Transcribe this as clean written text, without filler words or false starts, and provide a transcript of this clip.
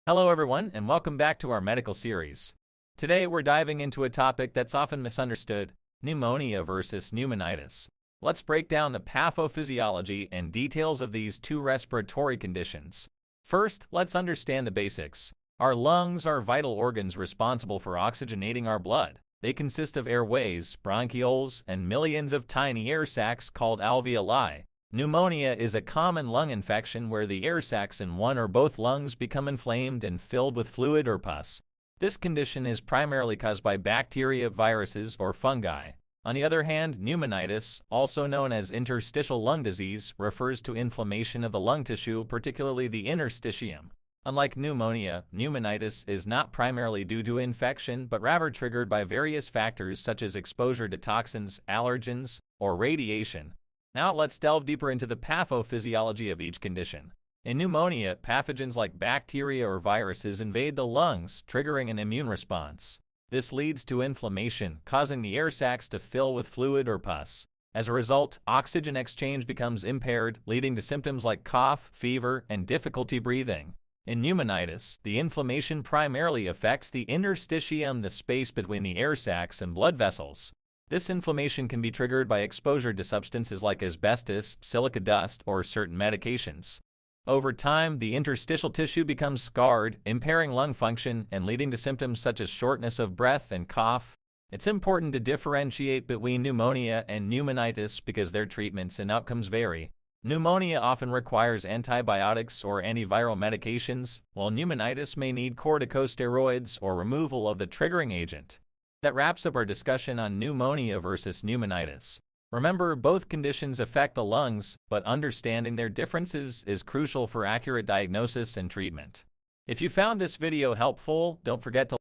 Hello everyone, and welcome back to our medical series. Today we're diving into a topic that's often misunderstood: pneumonia versus pneumonitis. Let's break down the pathophysiology and details of these two respiratory conditions. First, let's understand the basics. Our lungs are vital organs responsible for oxygenating our blood. They consist of airways, bronchioles, and millions of tiny air sacs called alveoli. Pneumonia is a common lung infection where the air sacs in one or both lungs become inflamed and filled with fluid or pus. This condition is primarily caused by bacteria, viruses, or fungi. On the other hand, pneumonitis, also known as interstitial lung disease, refers to inflammation of the lung tissue, particularly the interstitium. Unlike pneumonia, pneumonitis is not primarily due to infection, but rather triggered by various factors such as exposure to toxins, allergens, or radiation. Now let's delve deeper into the pathophysiology of each condition. In pneumonia, pathogens like bacteria or viruses invade the lungs, triggering an immune response. This leads to inflammation, causing the air sacs to fill with fluid or pus. As a result, oxygen exchange becomes impaired, leading to symptoms like cough, fever, and difficulty breathing. In pneumonitis, the inflammation primarily affects the interstitium, the space between the air sacs and blood vessels. This inflammation can be triggered by exposure to substances like asbestos, silica dust, or certain medications. Over time, the interstitial tissue becomes scarred, impairing lung function and leading to symptoms such as shortness of breath and cough. It's important to differentiate between pneumonia and pneumonitis because their treatments and outcomes vary. Pneumonia often requires antibiotics or antiviral medications, while pneumonitis may need corticosteroids or removal of the triggering agent. That wraps up our discussion on pneumonia versus pneumonitis. Remember, both conditions affect the lungs, but understanding their differences is crucial for accurate diagnosis and treatment. If you found this video helpful, don't forget to